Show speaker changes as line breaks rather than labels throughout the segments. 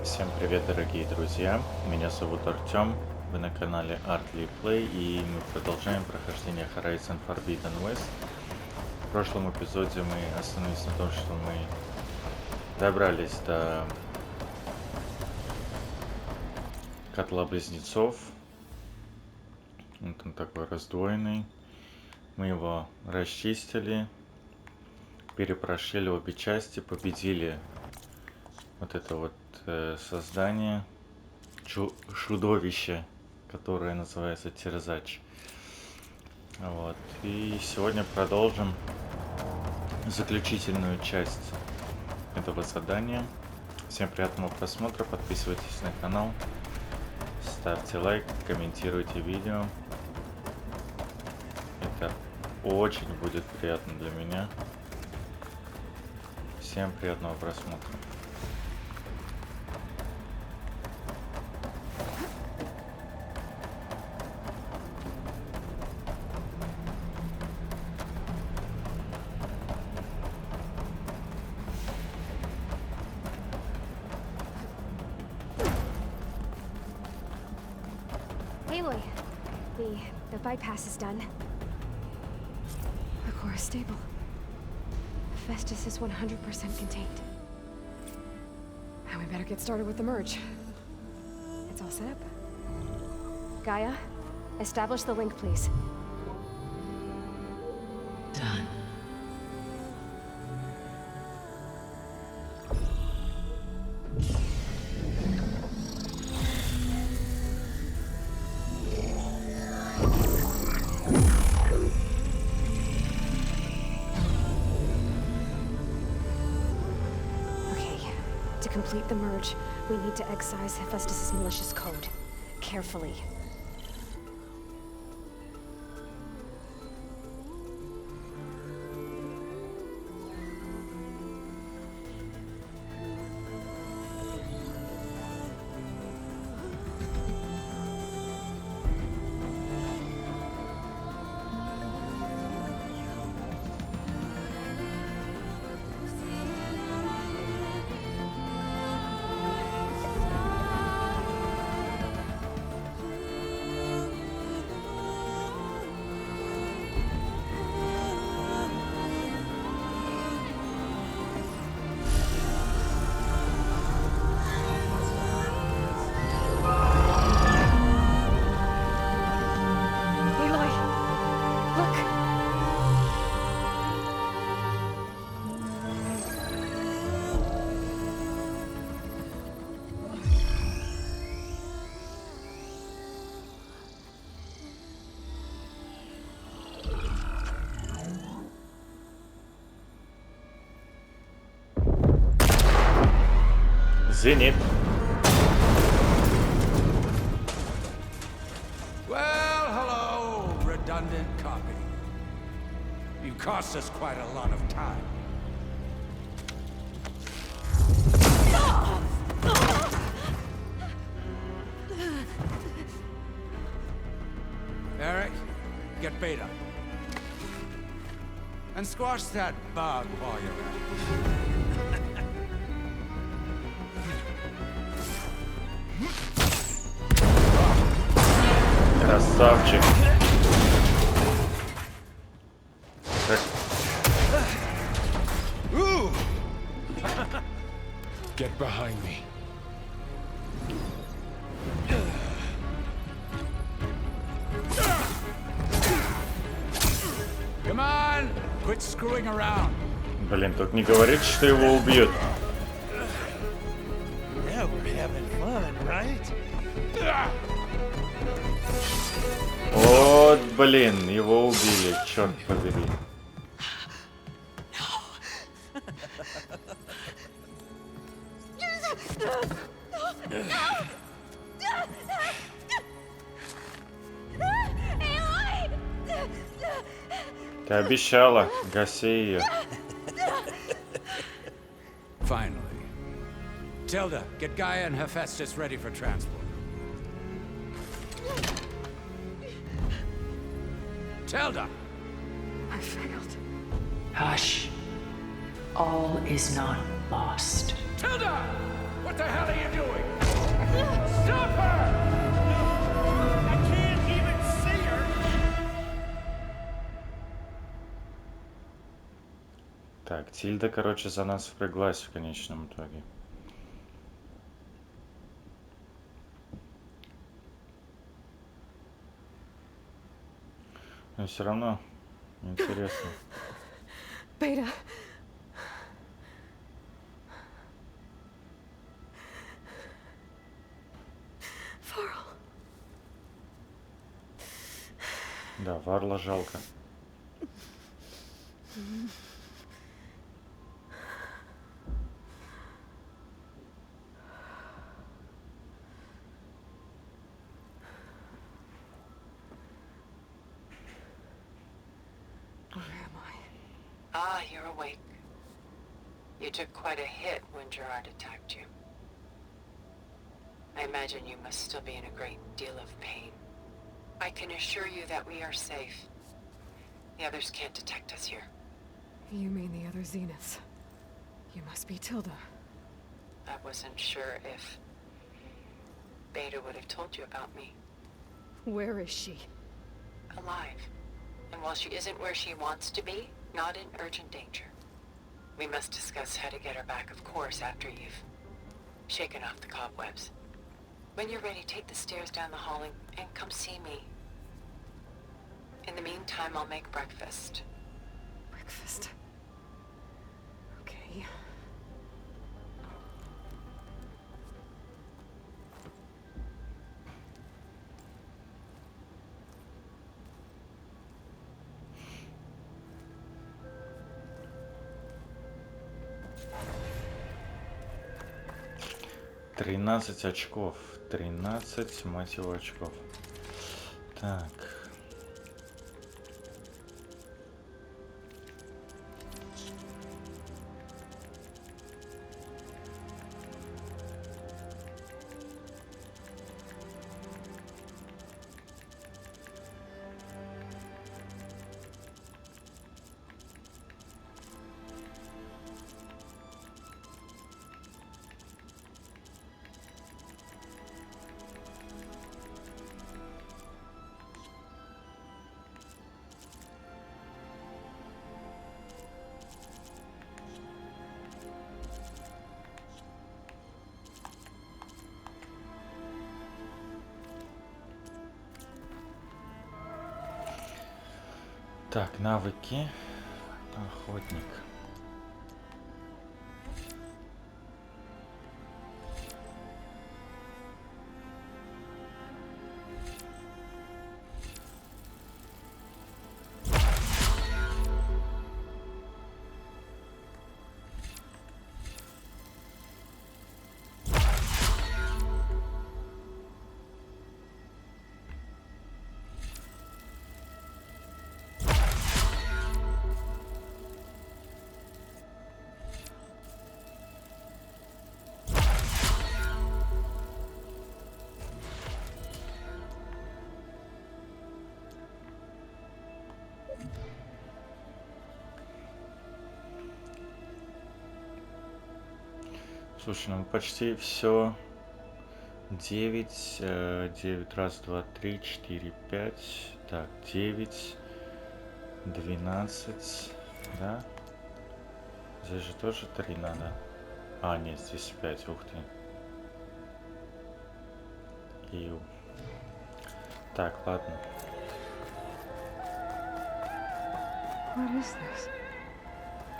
Всем привет, дорогие друзья! Меня зовут Артем, вы на канале ArtLeePlay, и мы продолжаем прохождение Horizon Forbidden West. В прошлом эпизоде мы остановились на том, что мы добрались до котла близнецов. Вот он такой раздвоенный. Мы его расчистили, перепрошили обе части, победили вот это вот создание, чудовище, которое называется Терзач. Вот. И сегодня продолжим заключительную часть этого задания. Всем приятного просмотра, подписывайтесь на канал, ставьте лайк, комментируйте видео. Это очень будет приятно для меня. Всем приятного просмотра.
Eloi, the bypass is done. The core is stable. Festus is 100% contained. And we better get started with the merge. It's all set up. Gaia, establish the link, please.
Done.
To complete the merge, we need to excise Hephaestus' malicious code. Carefully.
Зенит.
Well, hello, redundant copy. You cost us quite a lot of time. Eric, get Beta. And squash that bug while you're at it.
Красавчик.
Get behind me. Come on, quit screwing around.
Блин, тут не говорит, что его убьют.
Yeah, we're having fun, right?
Вот, блин, его убили, черт побери. Ты обещала, гаси ее.
Finally. Tilda, get Gaia and Hephaestus ready for transport. Tilda!
I failed.
Hush. All is not lost.
Tilda! What the hell are you doing?
Так, Тильда, короче, за нас впряглась в конечном итоге. Но все равно интересно.
Beta. Varl.
Да, Варла жалко.
Where am I?
Ah, you're awake. You took quite a hit when Gerard attacked you. I imagine you must still be in a great deal of pain. I can assure you that we are safe. The others can't detect us here.
You mean the other Zeniths? You must be Tilda.
I wasn't sure if Beta would have told you about me.
Where is she?
Alive. And while she isn't where she wants to be, not in urgent danger. We must discuss how to get her back, of course, after you've shaken off the cobwebs. When you're ready, take the stairs down the hall and come see me. In the meantime, I'll make breakfast.
Breakfast. Okay.
Тринадцать очков. 13, мать его, очков. Так. Так, навыки. Охотник. Слушай, ну почти все. 9, 9, раз, два, три, 4, 5. Так, 9, 12, да? Здесь же тоже 3 надо. А, нет, здесь 5, ух ты. Ию. Так, ладно.
What is this?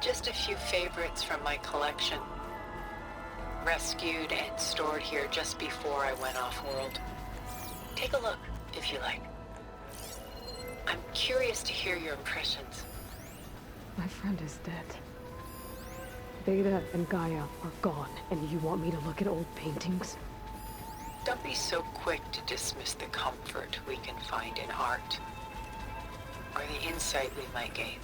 Just a few favorites from my collection. Rescued and stored here just before I went off-world. Take a look, if you like. I'm curious to hear your impressions.
My friend is dead. Beta and Gaia are gone, and you want me to look at old paintings?
Don't be so quick to dismiss the comfort we can find in art, or the insight we might gain.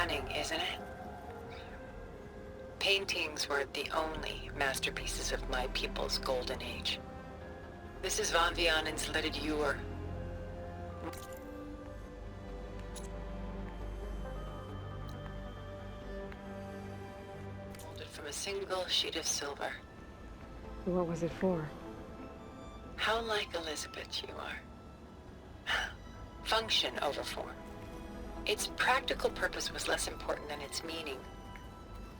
stunning, isn't it? Paintings weren't the only masterpieces of my people's golden age. This is Van Vianen's Litterature. Molded from a single sheet of silver.
What was it for?
How like Elizabeth you are. Function over form. Its practical purpose was less important than its meaning.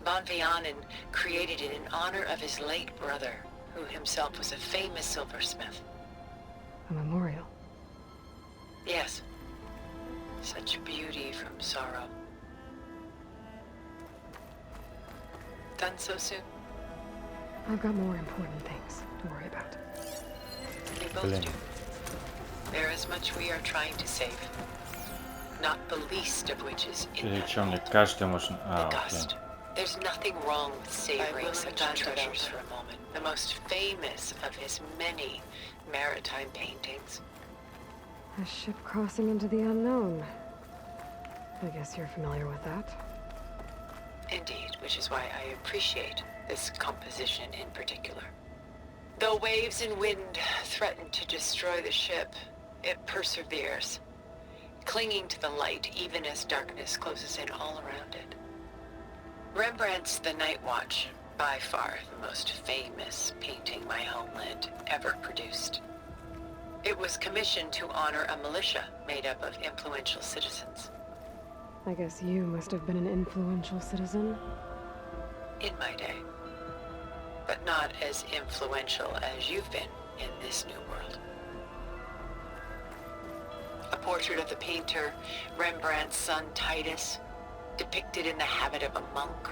Van Vianen created it in honor of his late brother, who himself was a famous silversmith.
A memorial.
Yes. Such beauty from sorrow. Done so soon?
I've got more important things to worry about.
We both do. There is much we are trying to save. Not the least of which is
Причем не каждый можно...
the
окей.
dust. There's nothing wrong with savoring such treasures for a moment. The most famous of his many maritime paintings.
A ship crossing into the unknown. I guess you're familiar with that.
Indeed, which is why I appreciate this composition in particular. Though waves and wind threaten to destroy the ship, it perseveres, clinging to the light even as darkness closes in all around it. Rembrandt's The Night Watch, by far the most famous painting my homeland ever produced. It was commissioned to honor a militia made up of influential citizens.
I guess you must have been an influential citizen.
In my day. But not as influential as you've been in this new world. A portrait of the painter, Rembrandt's son Titus, depicted in the habit of a monk.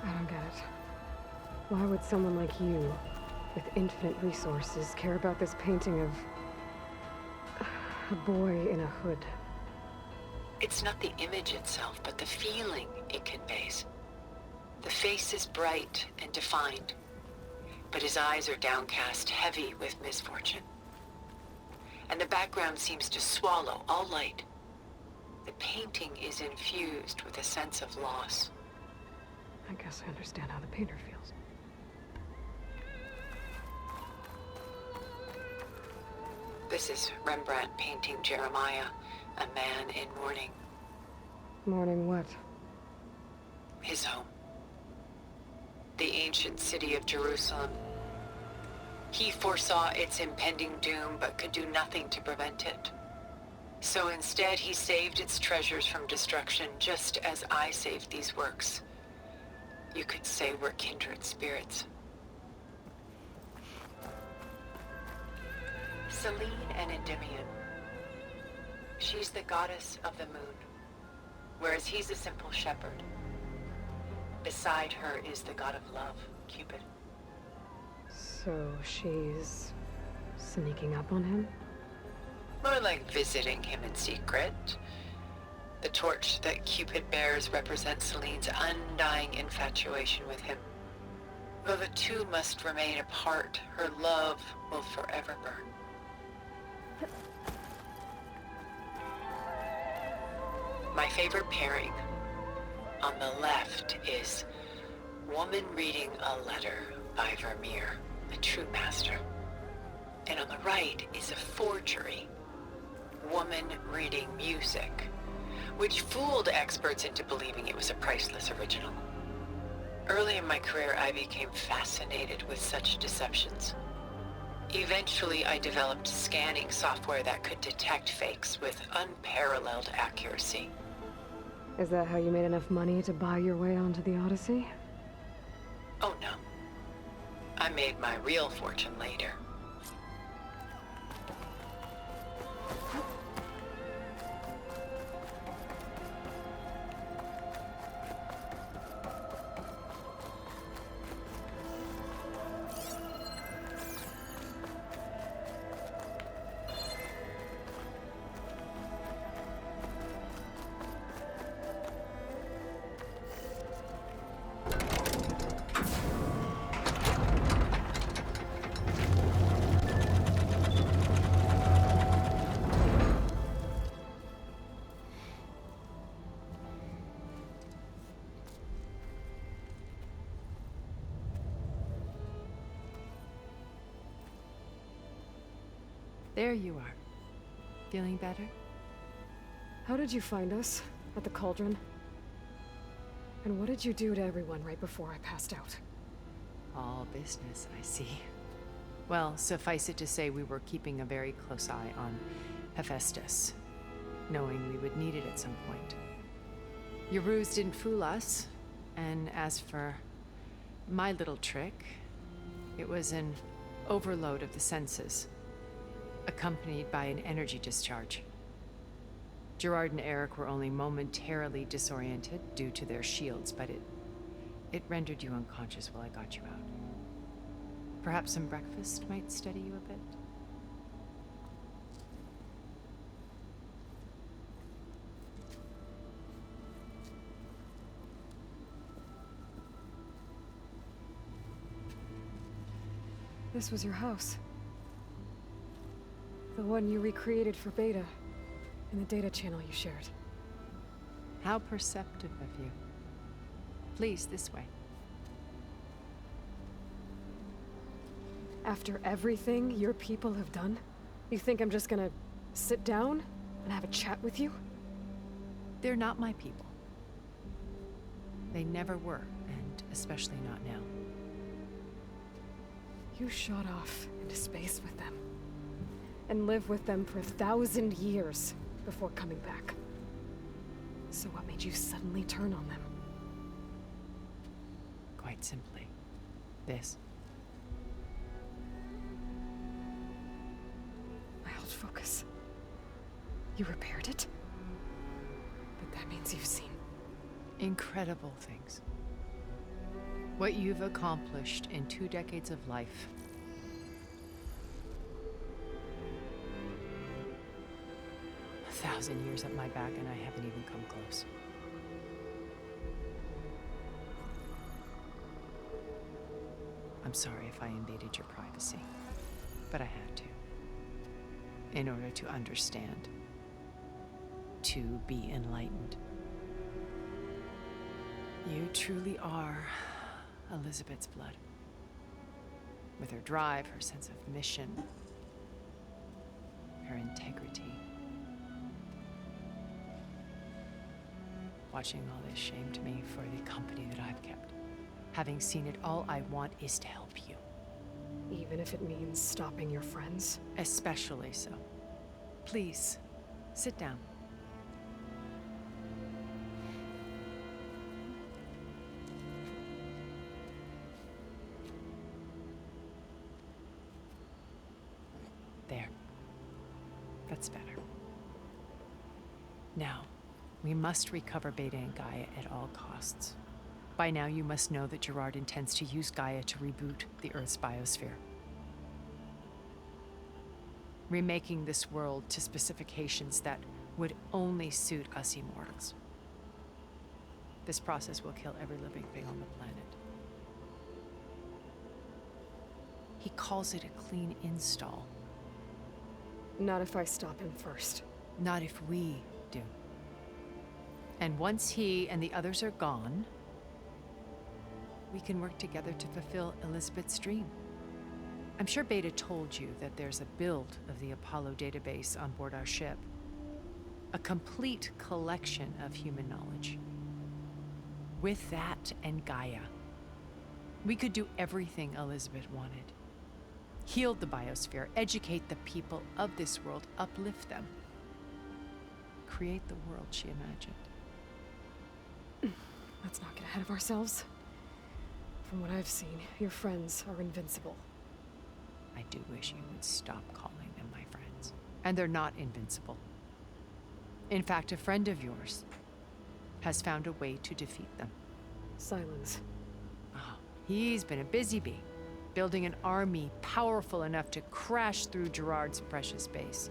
I don't get it. Why would someone like you, with infinite resources, care about this painting of a boy in a hood?
It's not the image itself, but the feeling it conveys. The face is bright and defined, but his eyes are downcast, heavy with misfortune. And the background seems to swallow all light. The painting is infused with a sense of loss.
I guess I understand how the painter feels.
This is Rembrandt painting Jeremiah, a man in mourning.
Mourning what?
His home. The ancient city of Jerusalem. He foresaw its impending doom, but could do nothing to prevent it. So instead, he saved its treasures from destruction, just as I saved these works. You could say we're kindred spirits. Selene and Endymion. She's the goddess of the moon, whereas he's a simple shepherd. Beside her is the god of love, Cupid.
So she's sneaking up on him?
More like visiting him in secret. The torch that Cupid bears represents Selene's undying infatuation with him. Though the two must remain apart, her love will forever burn. My favorite pairing on the left is Woman Reading a Letter by Vermeer, a true master. And on the right is a forgery, Woman Reading Music, which fooled experts into believing it was a priceless original. Early in my career, I became fascinated with such deceptions. Eventually, I developed scanning software that could detect fakes with unparalleled accuracy.
Is that how you made enough money to buy your way onto the Odyssey?
Oh no. I made my real fortune later. There you are. Feeling better?
How did you find us? At the cauldron? And what did you do to everyone right before I passed out?
All business, I see. Well, suffice it to say we were keeping a very close eye on Hephaestus, knowing we would need it at some point. Your ruse didn't fool us, and as for my little trick, it was an overload of the senses, accompanied by an energy discharge. Gerard and Eric were only momentarily disoriented due to their shields, but it rendered you unconscious while I got you out. Perhaps some breakfast might steady you a bit?
This was your house. The one you recreated for Beta, in the data channel you shared.
How perceptive of you. Please, this way.
After everything your people have done, you think I'm just gonna sit down and have a chat with you?
They're not my people. They never were, and especially not now.
You shot off into space with them, and lived with them for 1,000 years before coming back. So what made you suddenly turn on them?
Quite simply, this.
My old focus. You repaired it? But that means you've seen
Incredible things. What you've accomplished in 2 decades of life. A 1,000 years at my back and I haven't even come close. I'm sorry if I invaded your privacy, but I had to. In order to understand. To be enlightened. You truly are Elizabeth's blood. With her drive, her sense of mission, her integrity. Watching all this shamed me for the company that I've kept. Having seen it, all I want is to help you.
even if it means stopping your friends.
Especially so. Please, sit down. There. That's better. Now, we must recover Beta and Gaia at all costs. By now, you must know that Gerard intends to use Gaia to reboot the Earth's biosphere. Remaking this world to specifications that would only suit us immortals. This process will kill every living thing on the planet. He calls it a clean install.
Not if I stop him first.
Not if we do. And once he and the others are gone, we can work together to fulfill Elizabeth's dream. I'm sure Beta told you that there's a build of the Apollo database on board our ship. A complete collection of human knowledge. With that and Gaia, we could do everything Elizabeth wanted. Heal the biosphere, educate the people of this world, uplift them. Create the world she imagined.
Let's not get ahead of ourselves. From what I've seen, your friends are invincible.
I do wish you would stop calling them my friends. And they're not invincible. In fact, a friend of yours has found a way to defeat them.
Silence.
Oh, he's been a busy bee, building an army powerful enough to crash through Gerard's precious base.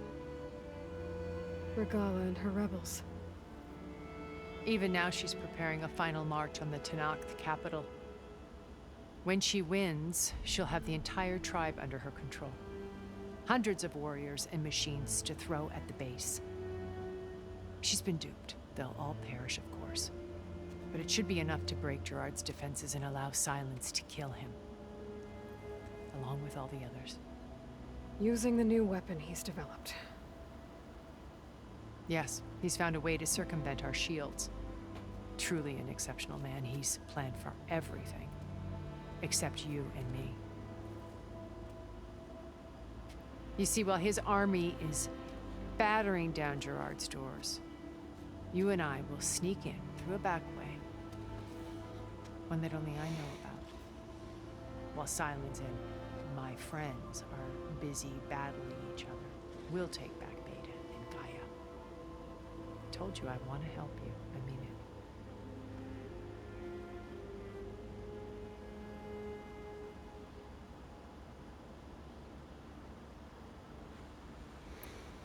Regala and her rebels.
Even now, she's preparing a final march on the Tanakh, the capital. When she wins, she'll have the entire tribe under her control. Hundreds of warriors and machines to throw at the base. She's been duped. They'll all perish, of course. But it should be enough to break Gerard's defenses and allow Silence to kill him. Along with all the others.
Using the new weapon he's developed.
Yes, he's found a way to circumvent our shields. Truly an exceptional man. He's planned for everything. Except you and me. You see, while his army is battering down Gerard's doors, you and I will sneak in through a back way. One that only I know about. While Silence and my friends are busy battling each other, we'll take back Beta and Gaia. I told you I want to help you. I mean it.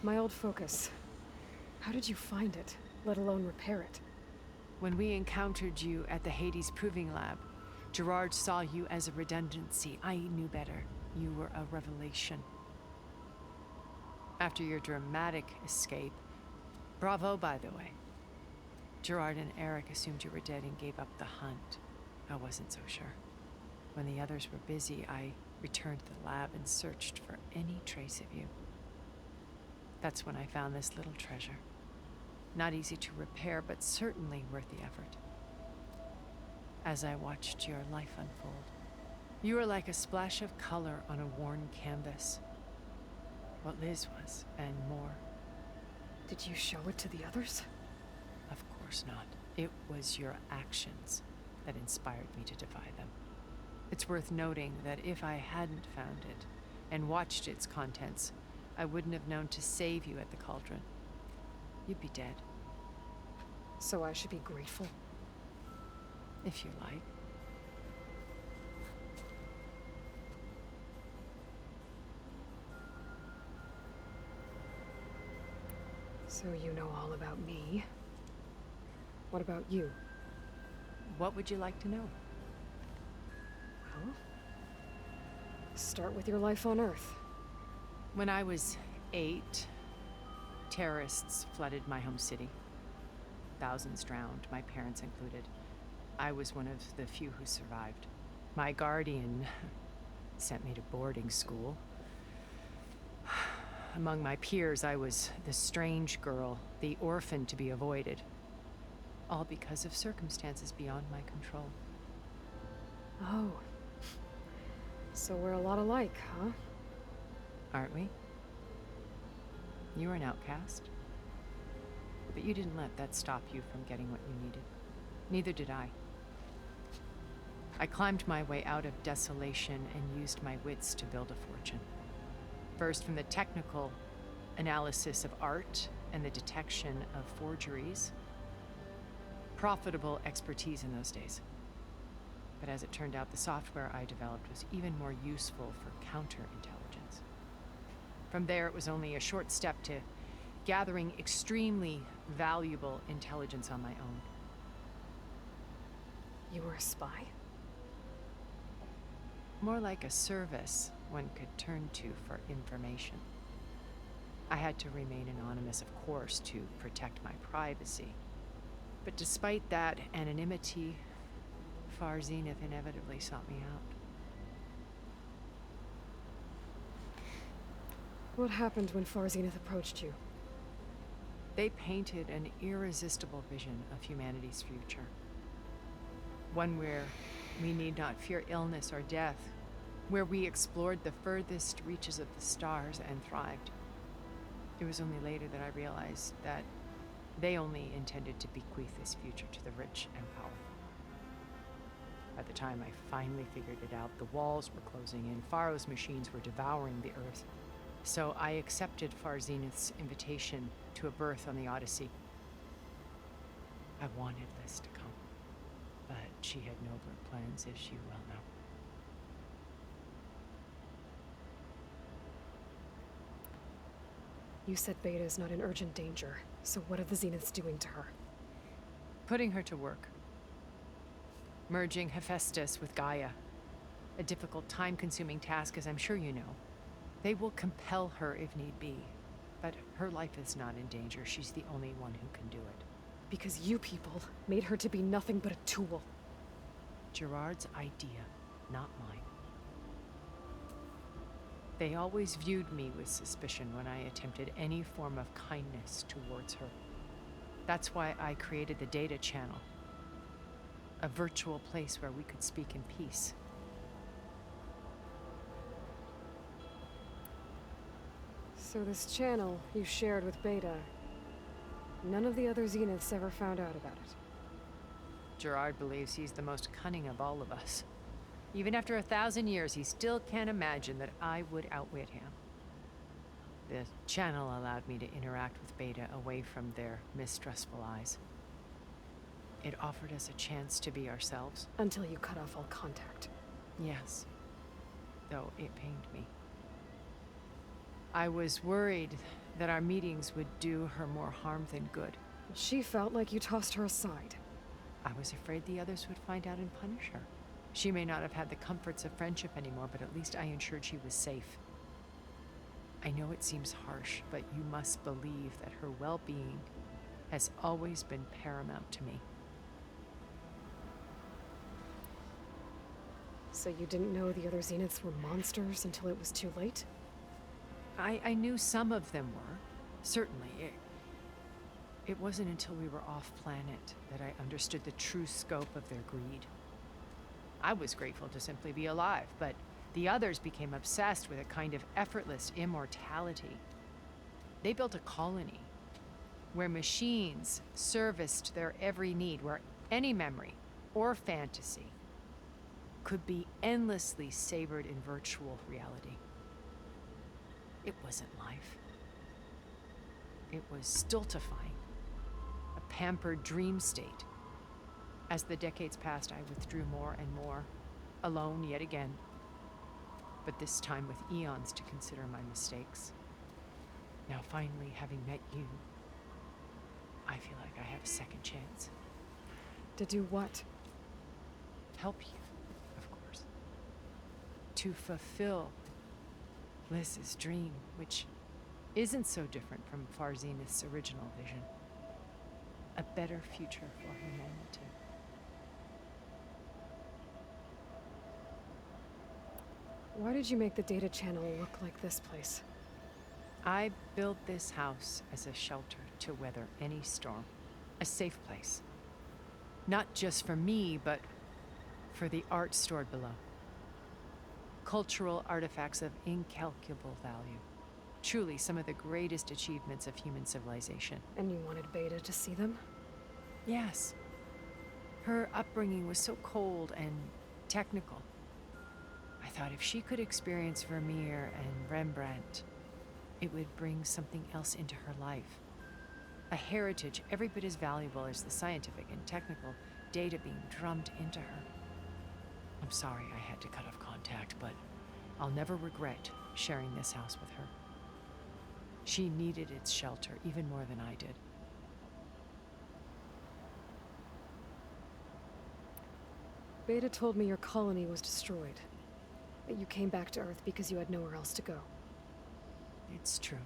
My old focus. How did you find it, let alone repair it?
When we encountered you at the Hades Proving Lab, Gerard saw you as a redundancy. I knew better. You were a revelation. After your dramatic escape, bravo, by the way. Gerard and Eric assumed you were dead and gave up the hunt. I wasn't so sure. When the others were busy, I returned to the lab and searched for any trace of you. That's when I found this little treasure. Not easy to repair, but certainly worth the effort. As I watched your life unfold, you were like a splash of color on a worn canvas. What Liz was, and more.
Did you show it to the others?
Of course not. It was your actions that inspired me to defy them. It's worth noting that if I hadn't found it and watched its contents, I wouldn't have known to save you at the cauldron. You'd be dead.
So I should be grateful?
If you like.
So you know all about me. What about you?
What would you like to know?
Well, start with your life on Earth.
When I was 8, terrorists flooded my home city. Thousands drowned, my parents included. I was one of the few who survived. My guardian sent me to boarding school. Among my peers, I was the strange girl, the orphan to be avoided. All because of circumstances beyond my control.
Oh. So we're a lot alike, huh?
Aren't we? You were an outcast. But you didn't let that stop you from getting what you needed. Neither did I. I climbed my way out of desolation and used my wits to build a fortune. First from the technical analysis of art and the detection of forgeries. Profitable expertise in those days. But as it turned out, the software I developed was even more useful for counterintelligence. From there, it was only a short step to gathering extremely valuable intelligence on my own.
You were a spy?
More like a service one could turn to for information. I had to remain anonymous, of course, to protect my privacy. But despite that anonymity, Far Zenith inevitably sought me out.
What happened when Far Zenith approached you?
They painted an irresistible vision of humanity's future. One where we need not fear illness or death, where we explored the furthest reaches of the stars and thrived. It was only later that I realized that they only intended to bequeath this future to the rich and powerful. By the time I finally figured it out, the walls were closing in, Pharaoh's machines were devouring the earth. So I accepted Far Zenith's invitation to a berth on the Odyssey. I wanted Liz to come, but she had nobler plans, as you well know.
You said Beta is not in urgent danger, so what are the Zeniths doing to her?
Putting her to work. Merging Hephaestus with Gaia. A difficult, time-consuming task, as I'm sure you know. They will compel her if need be, but her life is not in danger. She's the only one who can do it.
Because you people made her to be nothing but a tool.
Gerard's idea, not mine. They always viewed me with suspicion when I attempted any form of kindness towards her. That's why I created the data channel. A virtual place where we could speak in peace.
So this channel you shared with Beta, none of the other Zeniths ever found out about it.
Gerard believes he's the most cunning of all of us. Even after 1,000 years, he still can't imagine that I would outwit him. The channel allowed me to interact with Beta away from their mistrustful eyes. It offered us a chance to be ourselves.
Until you cut off all contact.
Yes, though it pained me. I was worried that our meetings would do her more harm than good.
She felt like you tossed her aside.
I was afraid the others would find out and punish her. She may not have had the comforts of friendship anymore, but at least I ensured she was safe. I know it seems harsh, but you must believe that her well-being has always been paramount to me.
So you didn't know the other Zeniths were monsters until it was too late?
I knew some of them were, certainly. It wasn't until we were off-planet that I understood the true scope of their greed. I was grateful to simply be alive, but the others became obsessed with a kind of effortless immortality. They built a colony where machines serviced their every need, where any memory or fantasy could be endlessly savored in virtual reality. It wasn't life. It was stultifying, a pampered dream state. As the decades passed, I withdrew more and more, alone yet again, but this time with eons to consider my mistakes. Now finally, having met you, I feel like I have a second chance.
To do what?
Help you, of course. To fulfill Liz's dream, which isn't so different from Farzenith's original vision. A better future for humanity.
Why did you make the data channel look like this place?
I built this house as a shelter to weather any storm. A safe place. Not just for me, but for the art stored below. Cultural artifacts of incalculable value. Truly some of the greatest achievements of human civilization.
And you wanted Beta to see them?
Yes. Her upbringing was so cold and technical. I thought if she could experience Vermeer and Rembrandt, it would bring something else into her life. A heritage every bit as valuable as the scientific and technical data being drummed into her. I'm sorry I had to cut off contact, but I'll never regret sharing this house with her. She needed its shelter even more than I did.
Beta told me your colony was destroyed. That you came back to Earth because you had nowhere else to go.
It's true.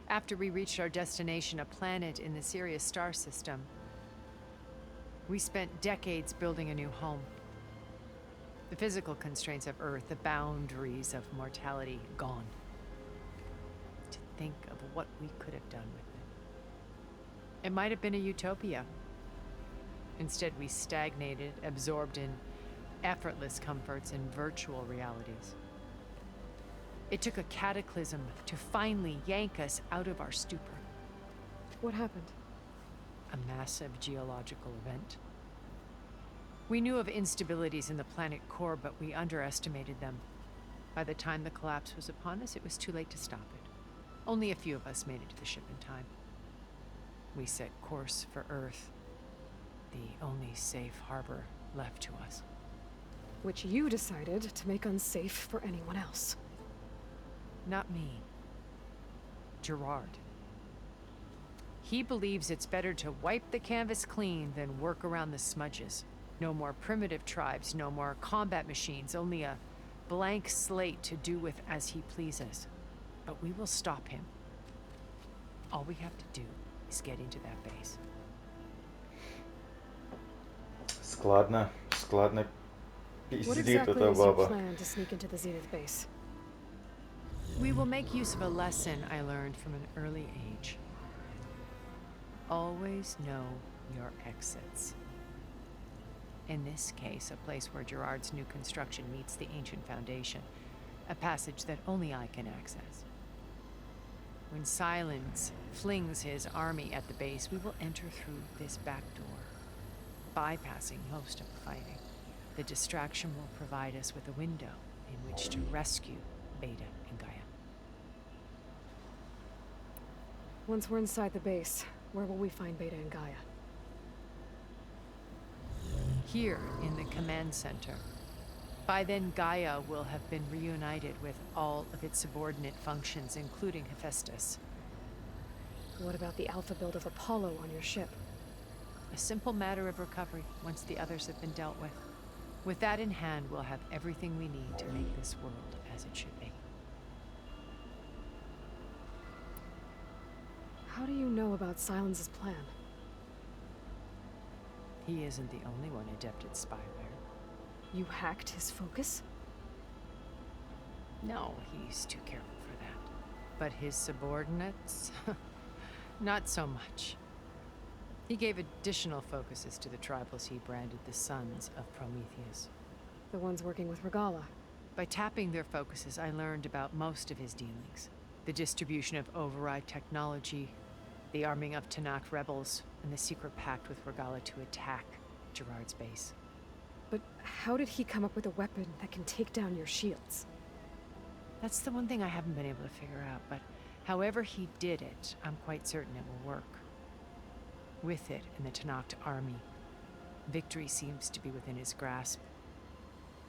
After we reached our destination, a planet in the Sirius star system, we spent decades building a new home. The physical constraints of Earth, the boundaries of mortality, gone. To think of what we could have done with it. It might have been a utopia. Instead, we stagnated, absorbed in effortless comforts and virtual realities. It took a cataclysm to finally yank us out of our stupor.
What happened?
A massive geological event. We knew of instabilities in the planet core, but we underestimated them. By the time the collapse was upon us, it was too late to stop it. Only a few of us made it to the ship in time. We set course for Earth, the only safe harbor left to us.
Which you decided to make unsafe for anyone else.
Not me. Gerard. He believes it's better to wipe the canvas clean than work around the smudges. No more primitive tribes, no more combat machines, only a blank slate to do with as he pleases. But we will stop him. All we have to do is get into that base.
Складно
What
пиздит
exactly
эта
is your
баба.
plan to sneak into the Zenith base?
We will make use of a lesson I learned from an early age. Always know your exits. In this case, a place where Gerard's new construction meets the ancient foundation, a passage that only I can access. When Silence flings his army at the base, we will enter through this back door, bypassing most of the fighting. The distraction will provide us with a window in which to rescue Beta and Gaia.
Once we're inside the base, where will we find Beta and Gaia?
Here in the command center. By then, Gaia will have been reunited with all of its subordinate functions, including Hephaestus.
What about the alpha build of Apollo on your ship?
A simple matter of recovery once the others have been dealt with. With that in hand, we'll have everything we need to make this world as it should be.
How do you know about Silence's plan?
He isn't the only one adept at spyware.
You hacked his focus?
No, he's too careful for that. But his subordinates? Not so much. He gave additional focuses to the tribals he branded the Sons of Prometheus.
The ones working with Regala.
By tapping their focuses, I learned about most of his dealings. The distribution of override technology, the arming of Tanakh rebels, and the secret pact with Regala to attack Gerard's base.
But how did he come up with a weapon that can take down your shields?
That's the one thing I haven't been able to figure out, but however he did it, I'm quite certain it will work. With it and the Tanakh army, victory seems to be within his grasp.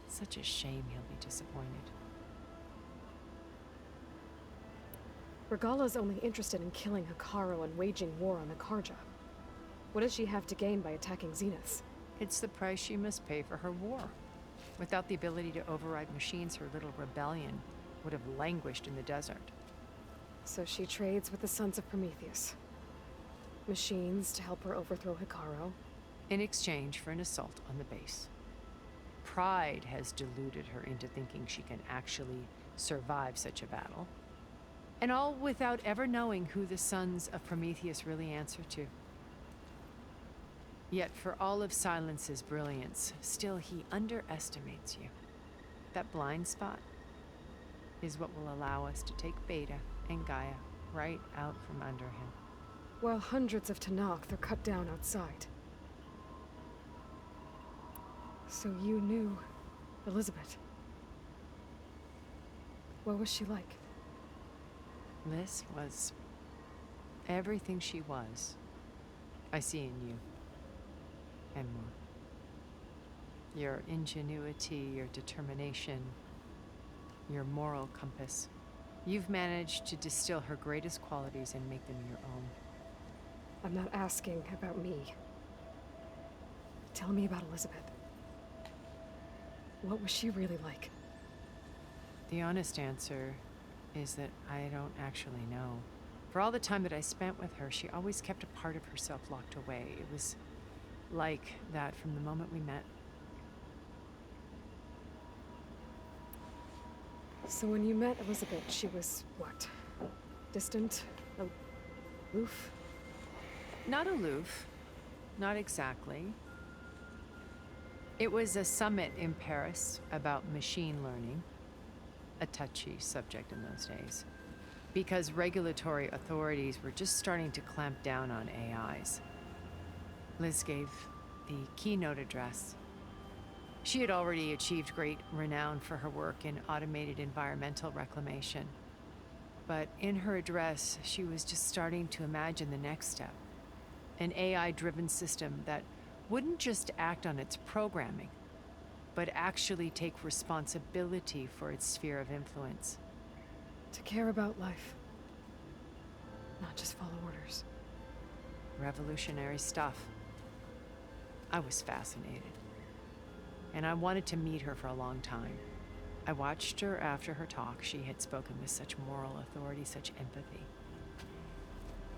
Such a shame he'll be disappointed.
Regala's only interested in killing Hikaru and waging war on the Karja. What does she have to gain by attacking Zenith?
It's the price she must pay for her war. Without the ability to override machines, her little rebellion would have languished in the desert.
So she trades with the Sons of Prometheus. Machines to help her overthrow Hikaru.
In exchange for an assault on the base. Pride has deluded her into thinking she can actually survive such a battle. And all without ever knowing who the Sons of Prometheus really answer to. Yet for all of Silence's brilliance, still he underestimates you. That blind spot is what will allow us to take Beta and Gaia right out from under him.
While hundreds of Tanakh are cut down outside. So you knew Elizabeth. What was she like?
Liz was everything she was. I see in you. And more. Your ingenuity, your determination, your moral compass. You've managed to distill her greatest qualities and make them your own.
I'm not asking about me. Tell me about Elizabeth. What was she really like?
The honest answer is that I don't actually know. For all the time that I spent with her, she always kept a part of herself locked away. It was like that from the moment we met.
So when you met Elizabeth, she was what? Distant? Aloof?
Not aloof. Not exactly. It was a summit in Paris about machine learning. A touchy subject in those days. Because regulatory authorities were just starting to clamp down on AIs. Liz gave the keynote address. She had already achieved great renown for her work in automated environmental reclamation. But in her address, she was just starting to imagine the next step. An AI-driven system that wouldn't just act on its programming, but actually take responsibility for its sphere of influence.
To care about life. Not just follow orders.
Revolutionary stuff. I was fascinated. And I wanted to meet her for a long time. I watched her after her talk. She had spoken with such moral authority, such empathy.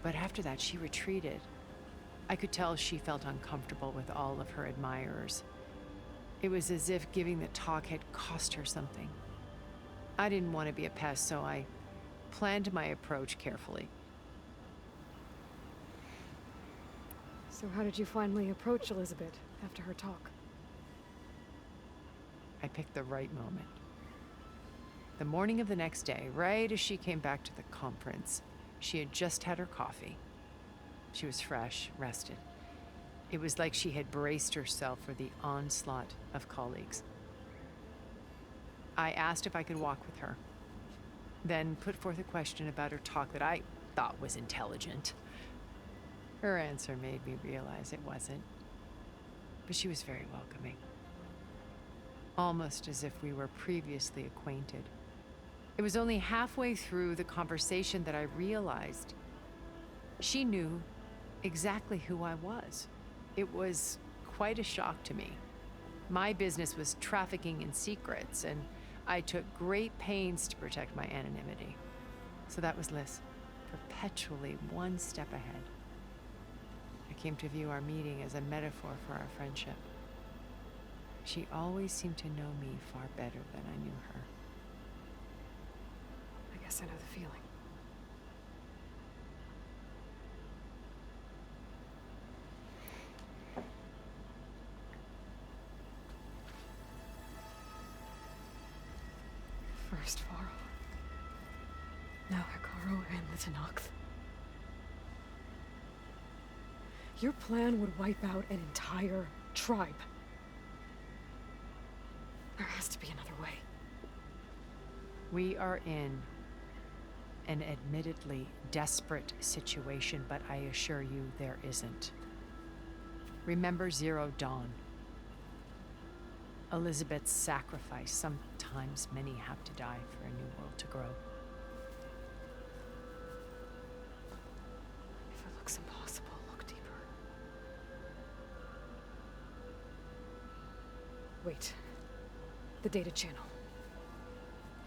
But after that, she retreated. I could tell she felt uncomfortable with all of her admirers. It was as if giving the talk had cost her something. I didn't want to be a pest, so I planned my approach carefully.
So how did you finally approach Elizabeth after her talk?
I picked the right moment. The morning of the next day, right as she came back to the conference, she had just had her coffee. She was fresh, rested. It was like she had braced herself for the onslaught of colleagues. I asked if I could walk with her, then put forth a question about her talk that I thought was intelligent. Her answer made me realize it wasn't, but she was very welcoming. Almost as if we were previously acquainted. It was only halfway through the conversation that I realized she knew exactly who I was. It was quite a shock to me. My business was trafficking in secrets, and I took great pains to protect my anonymity. So that was Liz, perpetually one step ahead. I came to view our meeting as a metaphor for our friendship. She always seemed to know me far better than I knew her.
I guess I know the feeling. First Faro, now Hikaru and the Tenakth. Your plan would wipe out an entire tribe. There has to be another way.
We are in an admittedly desperate situation, but I assure you there isn't. Remember Zero Dawn. Elizabeth's sacrifice. Sometimes many have to die for a new world to grow.
If it looks impossible, look deeper. Wait. The data channel.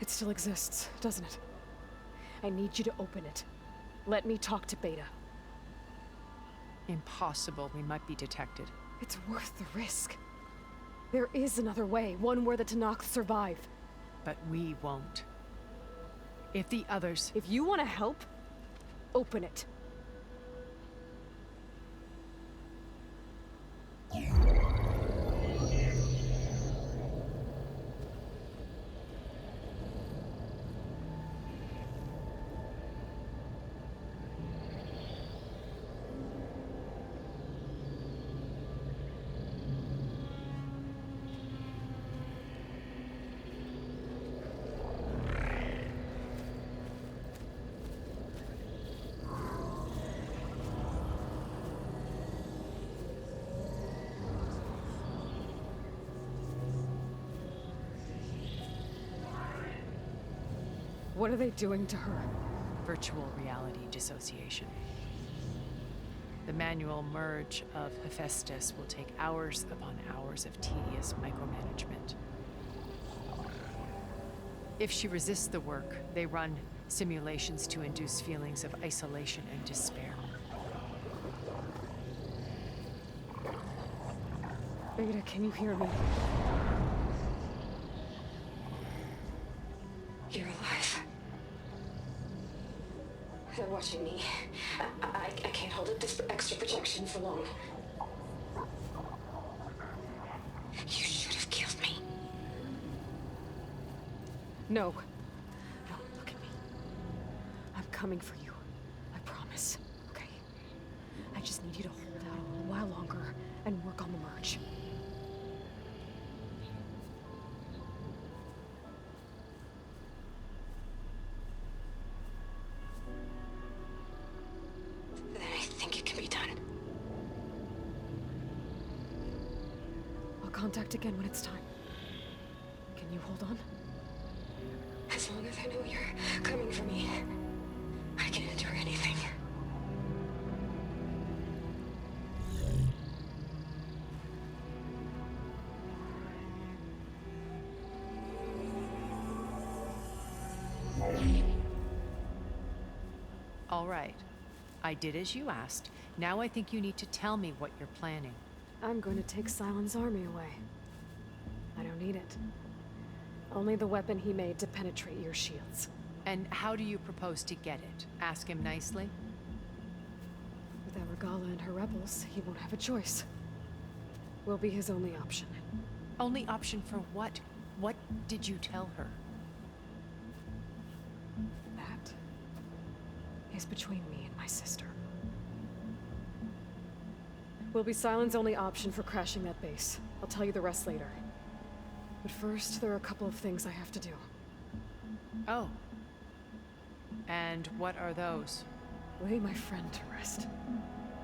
It still exists, doesn't it? I need you to open it. Let me talk to Beta.
Impossible. We might be detected.
It's worth the risk. There is another way, one where the Tenakth survive.
But we won't. If the others...
If you want to help, open it. What are they doing to her?
Virtual reality dissociation. The manual merge of Hephaestus will take hours upon hours of tedious micromanagement. If she resists the work, they run simulations to induce feelings of isolation and despair.
Beta, can you hear me?
You're alive. They're watching me. I can't hold up this extra projection for long. You should have killed me.
No. No, look at me. I'm coming for you. I promise. Okay? I just need you to hold out a little while longer and work on the merge.
Then I think it can be done.
I'll contact again when it's time. Can you hold on?
As long as I know you're coming for me, I can endure anything.
All right. I did as you asked. Now I think you need to tell me what you're planning.
I'm going to take Silent's army away. I don't need it. Only the weapon he made to penetrate your shields.
And how do you propose to get it? Ask him nicely?
Without Regala and her rebels, he won't have a choice. We'll be his only option.
Only option for what? What did you tell her?
That is between me and my sister. Will be Silent's only option for crashing that base. I'll tell you the rest later. But first, there are a couple of things I have to do.
Oh. And what are those?
Lay my friend to rest.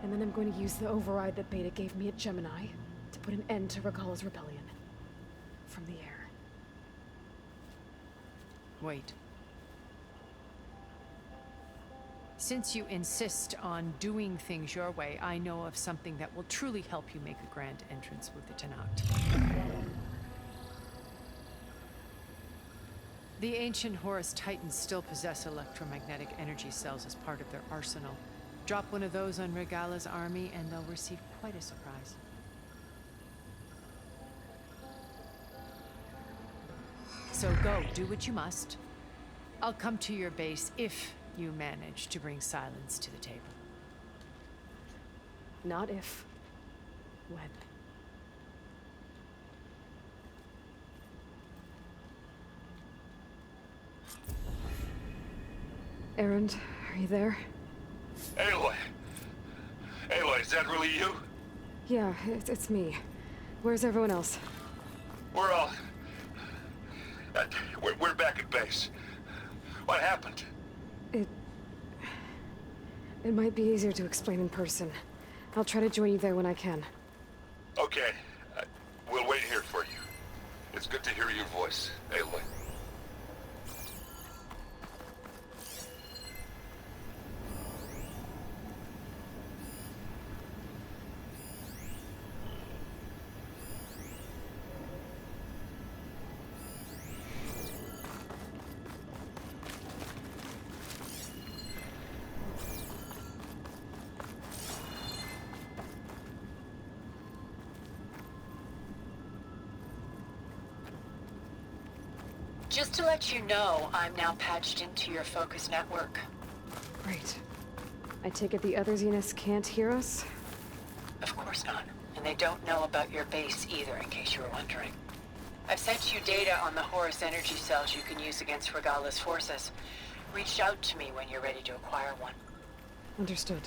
And then I'm going to use the override that Beta gave me at Gemini to put an end to Regala's rebellion. From the air.
Wait. Since you insist on doing things your way, I know of something that will truly help you make a grand entrance with the Tenakth. The ancient Horus Titans still possess electromagnetic energy cells as part of their arsenal. Drop one of those on Regala's army and they'll receive quite a surprise. So go, do what you must. I'll come to your base if you manage to bring silence to the table.
Not if. When. Erend, are you there?
Aloy! Aloy, is that really you?
Yeah, it's me. Where's everyone else?
We're all... we're back at base. What happened?
It might be easier to explain in person. I'll try to join you there when I can.
Okay. We'll wait here for you. It's good to hear your voice, Aloy.
Just to let you know, I'm now patched into your focus network.
Great. I take it the other Zeniths can't hear us?
Of course not. And they don't know about your base either, in case you were wondering. I've sent you data on the Horus energy cells you can use against Regala's forces. Reach out to me when you're ready to acquire one.
Understood.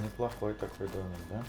Неплохой такой домик, да?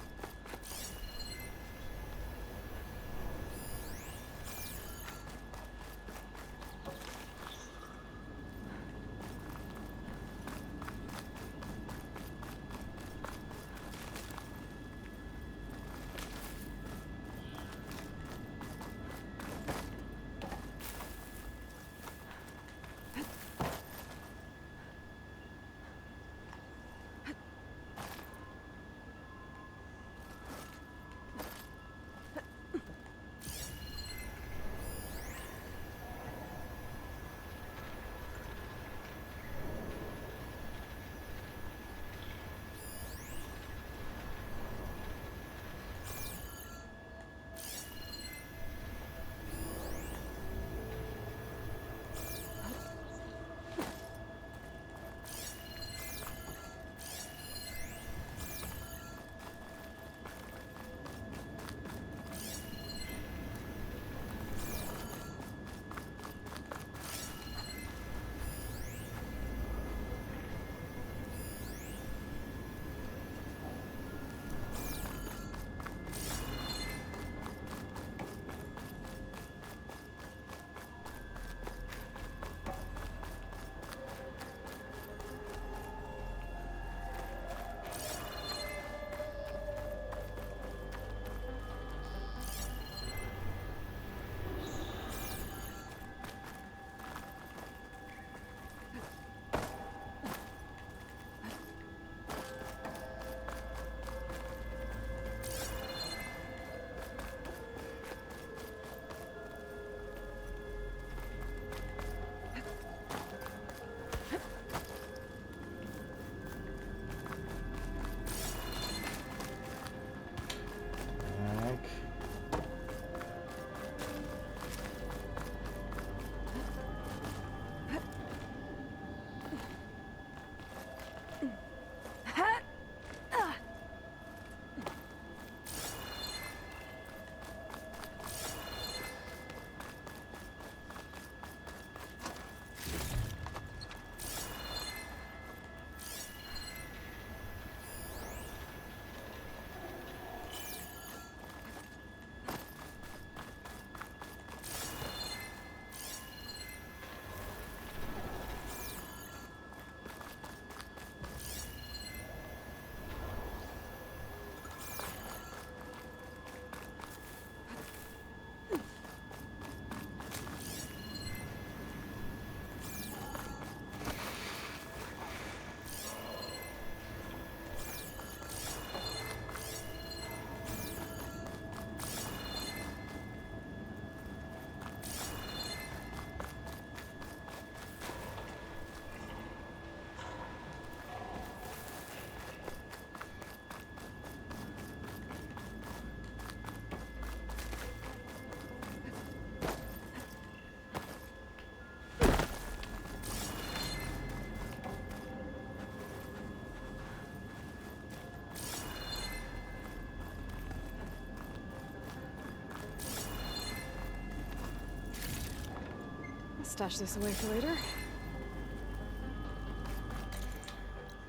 stash this away for later.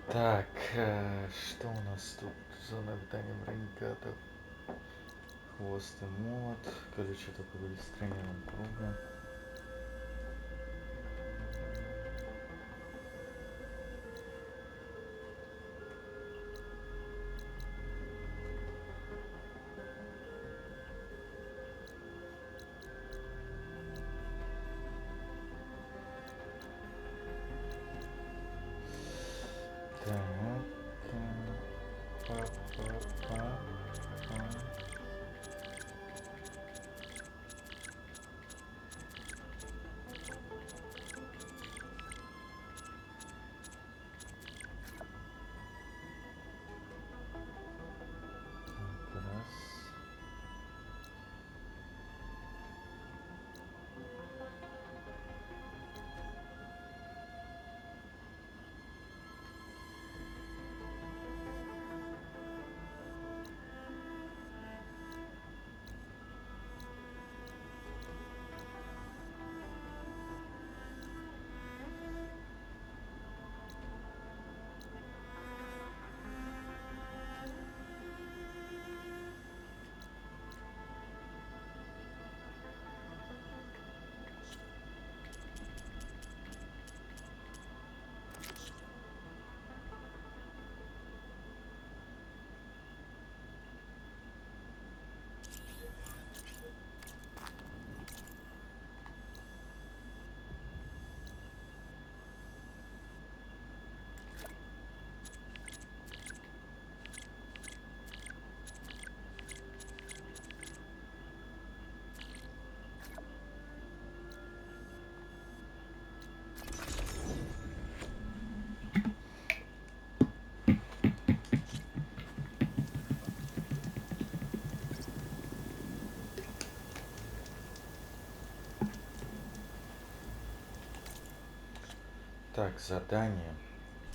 Так, что у нас тут? Зона обитания бронекатов. Хвост и молот. Короче, это поговорить с тренером круга. Так, задание.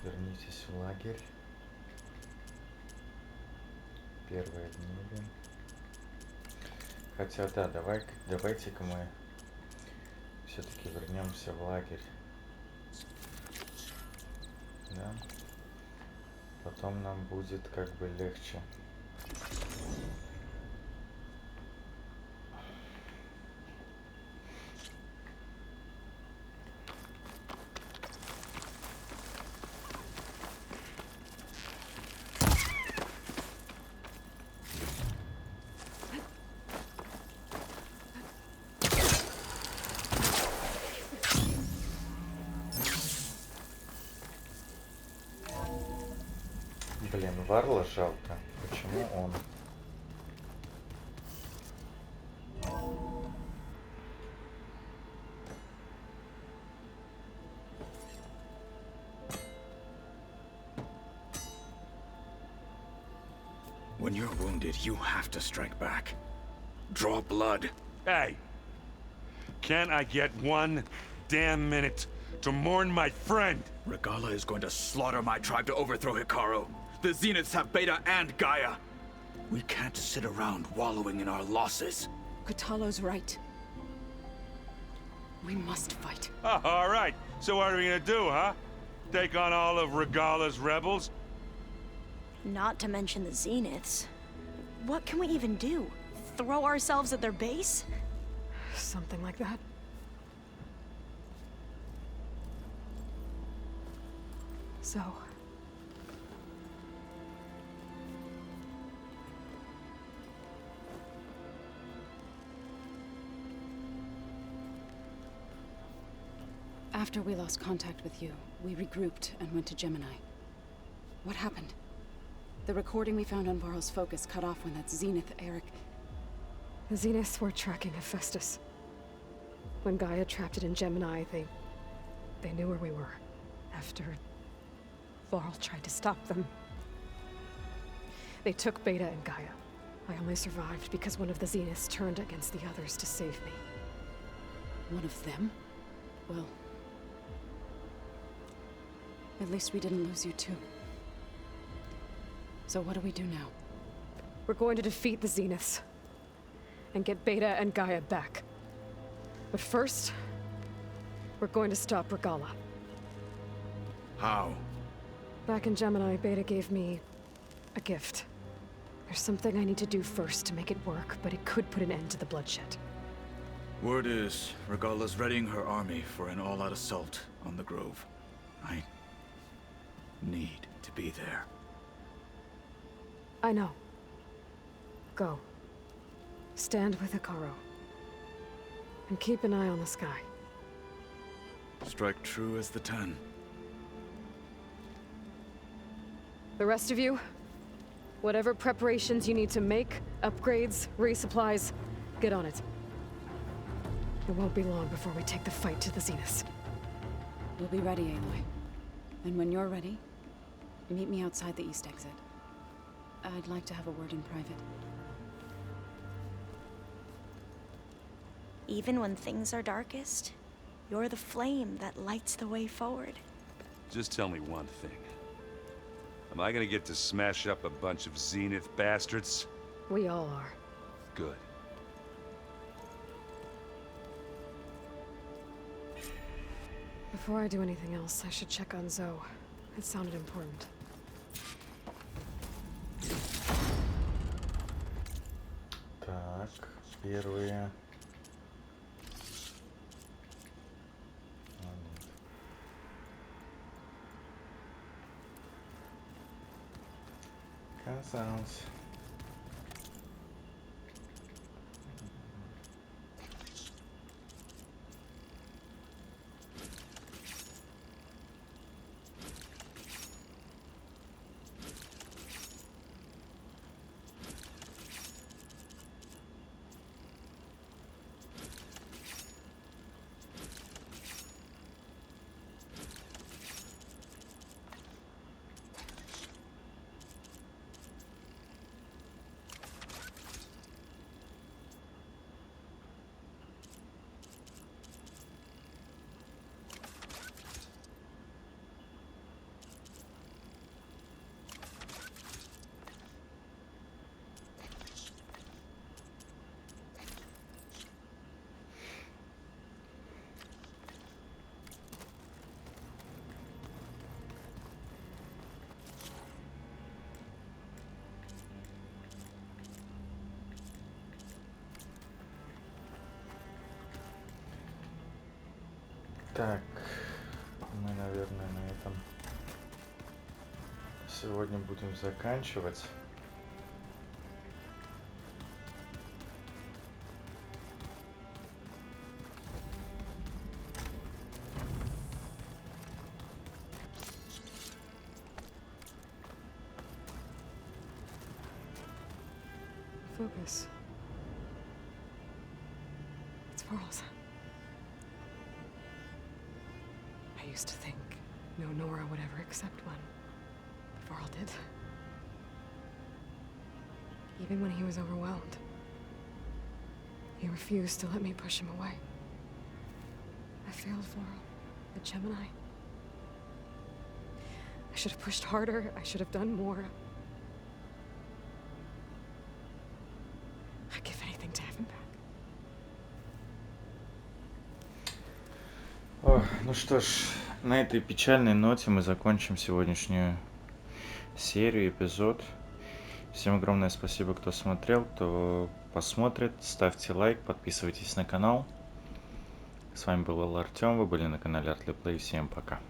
Вернитесь в лагерь. Первое в небе. Хотя да, давайте-ка мы все-таки вернемся в лагерь. Да. Потом нам будет как бы легче. Блин, Варла жалко. Почему он?
When you're wounded, you have to strike back. Draw blood.
Hey! Can't I get one damn minute to mourn my friend?
Regala is going to slaughter my tribe to overthrow Hikaru. The Zeniths have Beta and Gaia. We can't sit around wallowing in our losses.
Kutalo's right. We must fight.
Oh, all right. So what are we gonna do, huh? Take on all of Regala's rebels?
Not to mention the Zeniths. What can we even do? Throw ourselves at their base?
Something like that. So...
After we lost contact with you, we regrouped and went to Gemini. What happened? The recording we found on Varl's focus cut off when that Zenith Eric...
The Zeniths were tracking Hephaestus. When Gaia trapped it in Gemini, they knew where we were. After Varl tried to stop them. They took Beta and Gaia. I only survived because one of the Zeniths turned against the others to save me.
One of them? Well... at least we didn't lose you too. So what do we do now?
We're going to defeat the Zeniths. And get Beta and Gaia back. But first... We're going to stop Regala.
How?
Back in Gemini, Beta gave me a gift. There's something I need to do first to make it work, but it could put an end to the bloodshed.
Word is, Regala's readying her army for an all-out assault on the Grove. I need to be there.
I know. Go. Stand with Hikaru. And keep an eye on the sky.
Strike true as the 10.
The rest of you, whatever preparations you need to make, upgrades, resupplies, get on it. It won't be long before we take the fight to the Zenith.
We'll be ready, Aloy. And when you're ready, meet me outside the east exit. I'd like to have a word in private.
Even when things are darkest, you're the flame that lights the way forward.
Just tell me one thing. Am I gonna get to smash up a bunch of Zenith bastards?
We all are.
Good.
Before I do anything else, I should check on Zoe. It sounded important.
Так, первые. Казалось. Так, мы, наверное, на этом сегодня будем заканчивать.
Focus. It's Varl's. I used to think no Nora would ever accept one. Varl did. Even when he was overwhelmed. He refused to let me push him away. I failed Varl at Gemini. I should have pushed harder. I should have done more. I'd give anything to have him back.
О, ну что ж, на этой печальной ноте мы закончим сегодняшнюю серию, эпизод. Всем огромное спасибо, кто смотрел, кто посмотрит. Ставьте лайк, подписывайтесь на канал. С вами был Артем, вы были на канале ArtLeePlay. Всем пока.